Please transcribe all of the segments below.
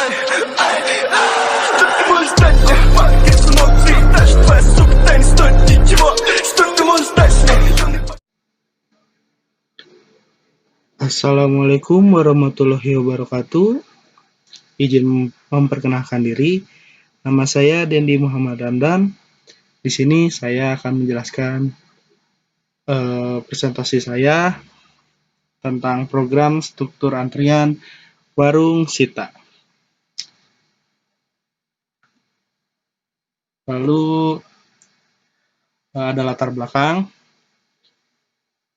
ты можешь дать мне? Пакет внутри, даже твоя сука не стоит ничего. Что ты можешь дать мне? Assalamualaikum warahmatullahi wabarakatuh. Izin memperkenalkan diri. Nama saya Dendi Muhammad Ramdan. Di sini saya akan menjelaskan presentasi saya tentang program struktur antrian warung Sita. Lalu ada latar belakang.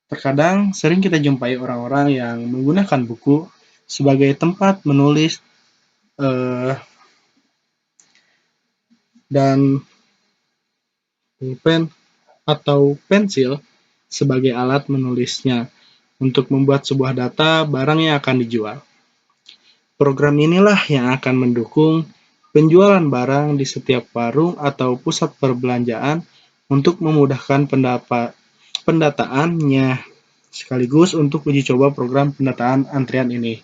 Terkadang sering kita jumpai orang-orang yang menggunakan buku sebagai tempat menulis dan pulpen atau pensil sebagai alat menulisnya untuk membuat sebuah data barang yang akan dijual. Program inilah yang akan mendukung penjualan barang di setiap warung atau pusat perbelanjaan untuk memudahkan pendataannya sekaligus untuk uji coba program pendataan antrian ini.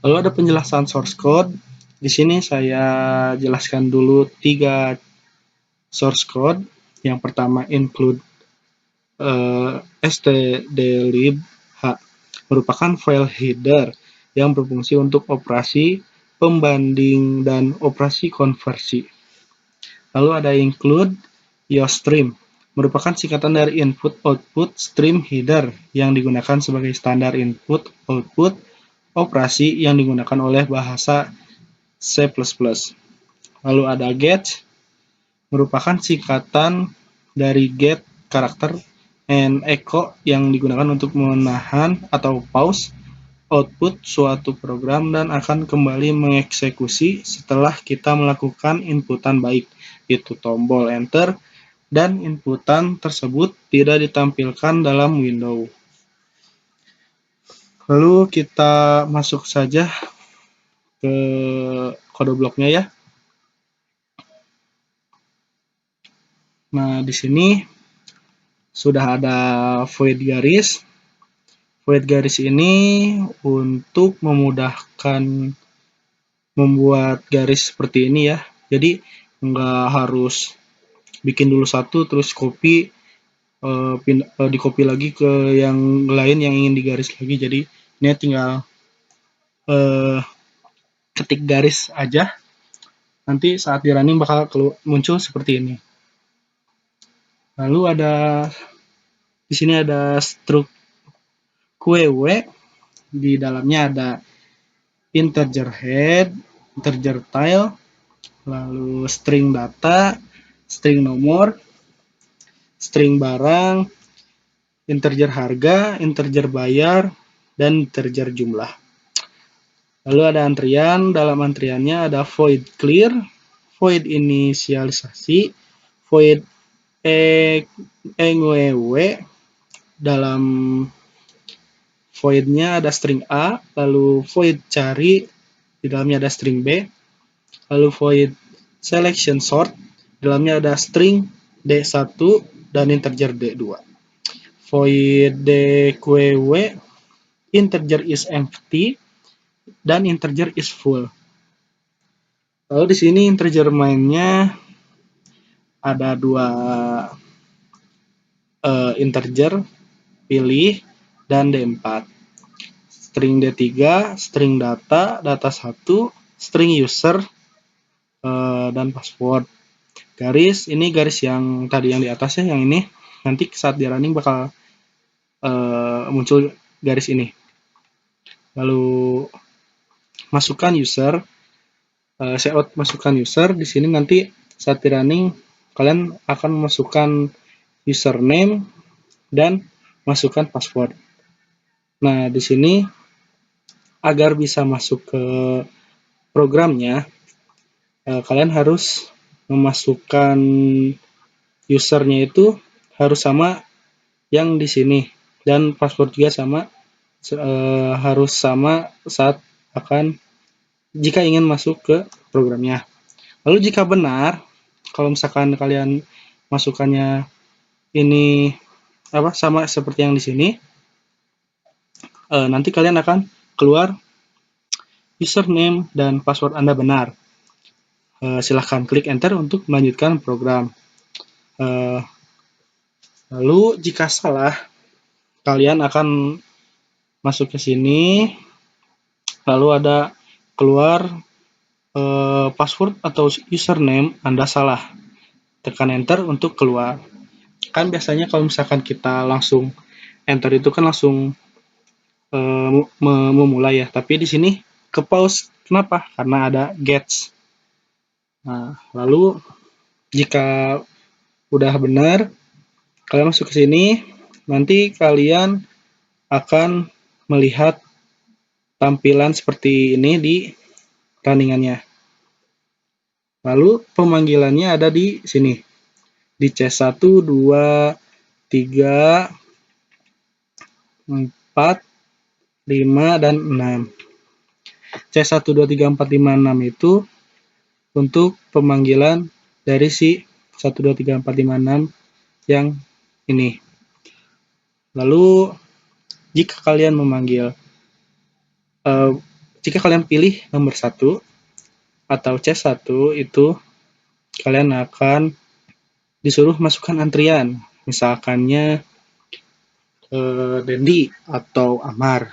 Lalu ada penjelasan source code. Di sini saya jelaskan dulu 3 source code. Yang pertama include stdlib h merupakan file header yang berfungsi untuk operasi pembanding dan operasi konversi. Lalu ada include iostream merupakan singkatan dari input-output stream header yang digunakan sebagai standar input-output operasi yang digunakan oleh bahasa C++. Lalu ada get merupakan singkatan dari get karakter and echo yang digunakan untuk menahan atau pause output suatu program dan akan kembali mengeksekusi setelah kita melakukan inputan baik itu tombol enter dan inputan tersebut tidak ditampilkan dalam window. Lalu kita masuk saja ke kode bloknya ya. Nah, di sini sudah ada void garis. Void garis ini untuk memudahkan membuat garis seperti ini ya. Jadi nggak harus bikin dulu satu terus copy di copy lagi ke yang lain yang ingin digaris lagi. Jadi ini tinggal ketik garis aja. Nanti saat di running bakal muncul seperti ini. Lalu ada di sini ada struk QW, di dalamnya ada integer head, integer tile, lalu string data, string nomor, string barang, integer harga, integer bayar, dan integer jumlah. Lalu ada antrian, dalam antriannya ada void clear, void inisialisasi, void engew, dalam voidnya ada string A, lalu void cari, di dalamnya ada string B, lalu void selection sort, di dalamnya ada string D1 dan integer D2. Void dqw, integer is empty dan integer is full. Lalu di sini integer mainnya ada 2 integer, pilih dan D4. String D3, string data, data 1, string user, dan password. Garis, ini garis yang tadi yang di atas ya, yang ini. Nanti saat di running bakal muncul garis ini. Lalu masukkan user, cout masukkan user. Di sini nanti saat di running kalian akan memasukkan username dan masukkan password. Nah, di sini agar bisa masuk ke programnya, kalian harus memasukkan usernya itu harus sama yang di sini dan password juga sama, harus sama saat jika ingin masuk ke programnya. Lalu jika benar, kalau misalkan kalian masukannya ini sama seperti yang di sini, nanti kalian akan keluar username dan password Anda benar. Silahkan klik enter untuk melanjutkan program. Lalu jika salah, kalian akan masuk ke sini, lalu ada keluar password atau username Anda salah. Tekan enter untuk keluar. Kan biasanya kalau misalkan kita langsung enter itu kan langsung memulai ya, tapi di sini ke pause. Kenapa? Karena ada gets. Nah, lalu jika udah benar, kalian masuk ke sini, nanti kalian akan melihat tampilan seperti ini di runningannya. Lalu pemanggilannya ada di sini, di C1, 2, 3, 4, 5, dan 6. C1, 2, 3, 4, 5, 6 itu untuk pemanggilan dari si 1, 2, 3, 4, 5, 6 yang ini. Lalu jika kalian memanggil, jika kalian pilih nomor 1 atau C1, itu kalian akan disuruh masukkan antrian, misalkannya Dendi atau Amar.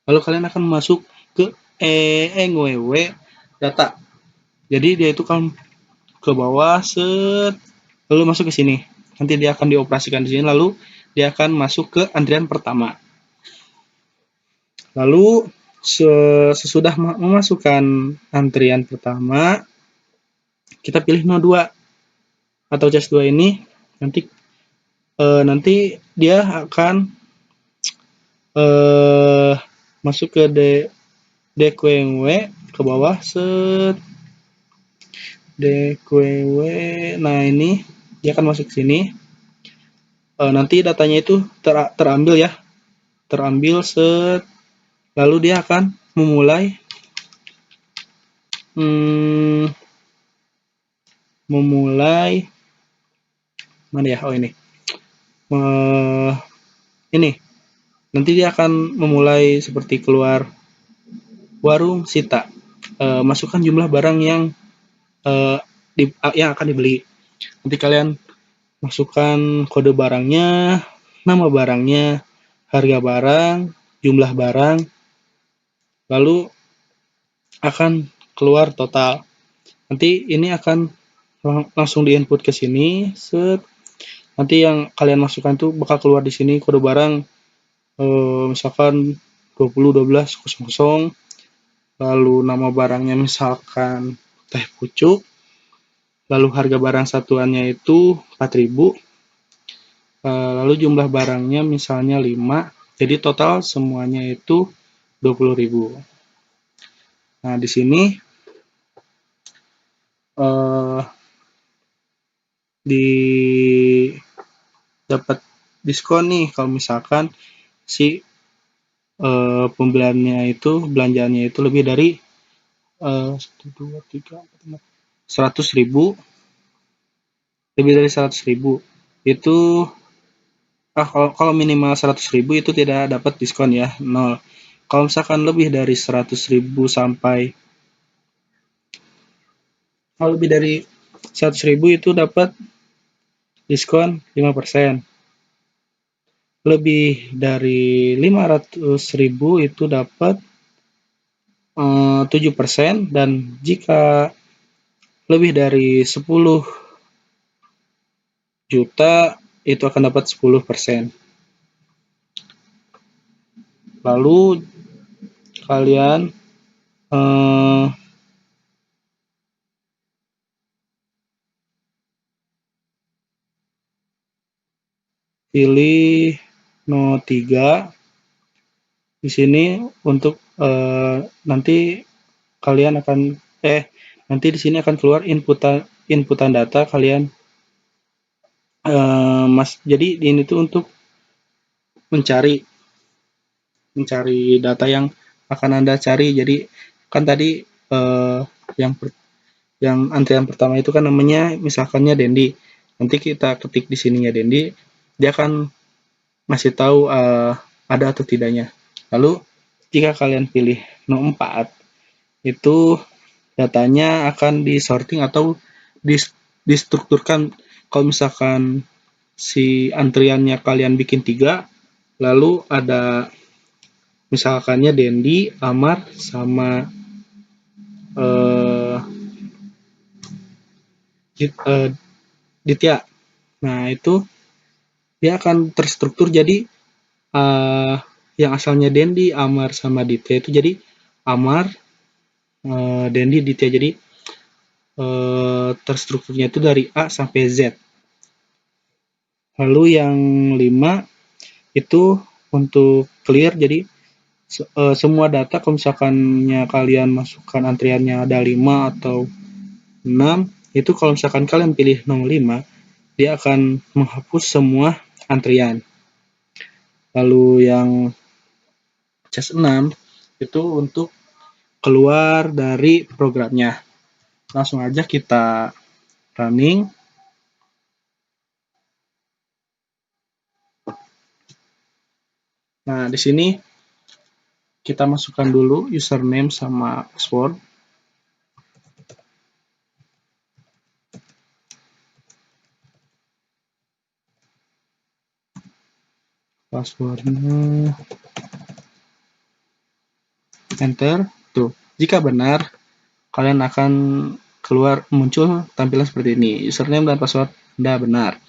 Lalu kalian akan masuk ke ENWW data. Jadi dia itu kan ke bawah, lalu masuk ke sini. Nanti dia akan dioperasikan di sini, lalu dia akan masuk ke antrian pertama. Lalu sesudah memasukkan antrian pertama, kita pilih 02 atau CS2 ini, nanti dia akan masuk ke DQW ke bawah, DQW. Nah, ini dia akan masuk ke sini. Nanti datanya itu terambil ya, lalu dia akan memulai mana ya? Oh, ini. Ini. Nanti dia akan memulai seperti keluar warung Sita. Masukkan jumlah barang yang akan dibeli. Nanti kalian masukkan kode barangnya, nama barangnya, harga barang, jumlah barang, lalu akan keluar total. Nanti ini akan langsung diinput ke sini. Nanti yang kalian masukkan itu bakal keluar di sini kode barang, misalkan 201200, lalu nama barangnya misalkan teh pucuk, lalu harga barang satuannya itu 4.000, lalu jumlah barangnya misalnya 5, jadi total semuanya itu 20.000. Nah, di sini dapat diskon nih kalau misalkan si belanjaannya itu lebih dari 100.000, lebih dari 100.000 itu kalau minimal 100.000 itu tidak dapat diskon ya, 0. Kalau misalkan lebih dari 100.000 sampai lebih dari 100.000 itu dapat diskon 5%. Lebih dari 500.000 itu dapat 7%, dan jika lebih dari 10 juta itu akan dapat 10%. Lalu kalian pilih 03 di sini untuk nanti kalian akan nanti di sini akan keluar inputan data kalian. Jadi ini tuh untuk mencari data yang akan Anda cari. Jadi kan tadi yang antrian pertama itu kan namanya misalkannya Dendi. Nanti kita ketik di sininya Dendi, dia akan masih tahu ada atau tidaknya. Lalu jika kalian pilih 04, itu datanya akan disorting atau distrukturkan. Kalau misalkan si antriannya kalian bikin 3, lalu ada misalkannya Dendi, Amar, sama Ditya. Nah, itu dia akan terstruktur jadi yang asalnya Dendi, Amar, sama Ditya itu jadi Amar, Dendi, Ditya. Jadi terstrukturnya itu dari A sampai Z. Lalu yang 5 itu untuk clear, jadi semua data kalau misalkannya kalian masukkan antriannya ada 5 atau 6, itu kalau misalkan kalian pilih nomor 5, dia akan menghapus semua antrian. Lalu yang CS6 itu untuk keluar dari programnya. Langsung aja kita running. Nah, di sini kita masukkan dulu username sama password. Passwordnya enter. Tuh, jika benar kalian akan muncul tampilan seperti ini. Username dan password Anda benar.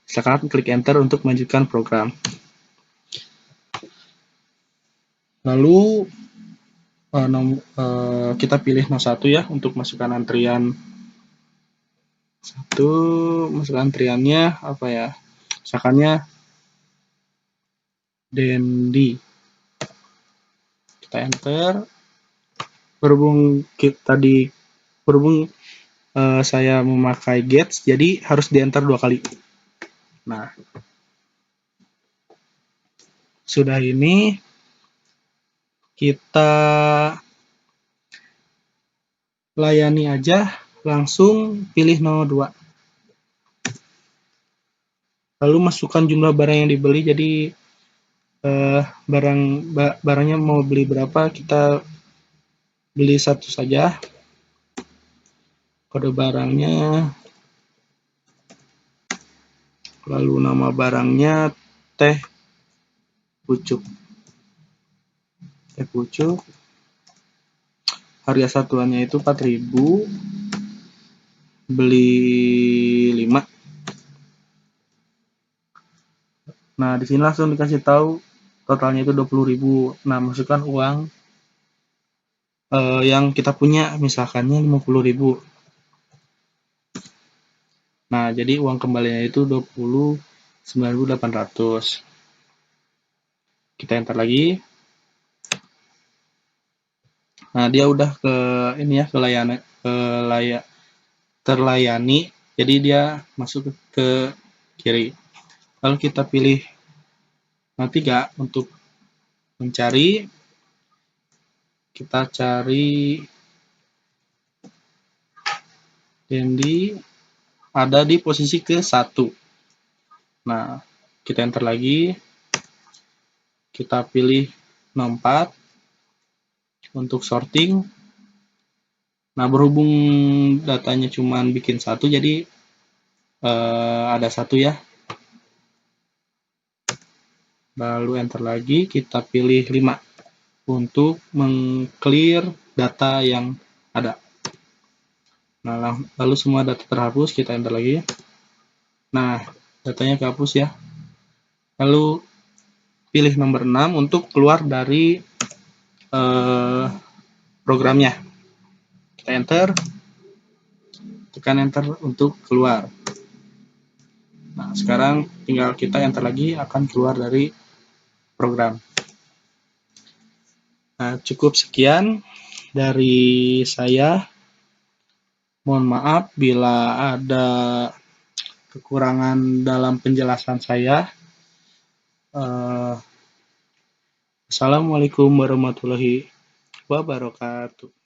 Sekarang klik enter untuk melanjutkan program. Lalu kita pilih 01 ya untuk masukkan antrian. Masukkan antriannya apa ya? Misalkannya Dendi. Kita enter. Berhubung saya memakai gets, jadi harus di enter 2 kali. Nah, sudah ini kita layani aja, langsung pilih 02. Lalu masukkan jumlah barang yang dibeli, jadi barangnya mau beli berapa, kita beli 1 saja. Kode barangnya, lalu nama barangnya teh pucuk. Harga satuannya itu 4.000, beli 5. Nah, di sini langsung dikasih tahu totalnya itu 20.000. Nah, masukkan uang yang kita punya, misalkannya 50.000. Nah, jadi uang kembalinya itu 29.800. Kita enter lagi. Nah, dia udah terlayani, jadi dia masuk ke kiri. Lalu kita pilih 03 untuk mencari. Kita cari Dendi, ada di posisi ke-1. Nah, kita enter lagi. Kita pilih 04 untuk sorting. Nah, berhubung datanya cuma bikin 1, jadi ada 1 ya. Lalu enter lagi, kita pilih 5 untuk meng-clear data yang ada. Nah, lalu semua data terhapus, kita enter lagi. Nah, datanya kehapus ya. Lalu pilih nomor 6 untuk keluar dari programnya. Kita enter, tekan enter untuk keluar. Nah, sekarang tinggal kita enter lagi, akan keluar dari program. Nah, cukup sekian dari saya. Mohon maaf bila ada kekurangan dalam penjelasan saya. Assalamualaikum warahmatullahi wabarakatuh.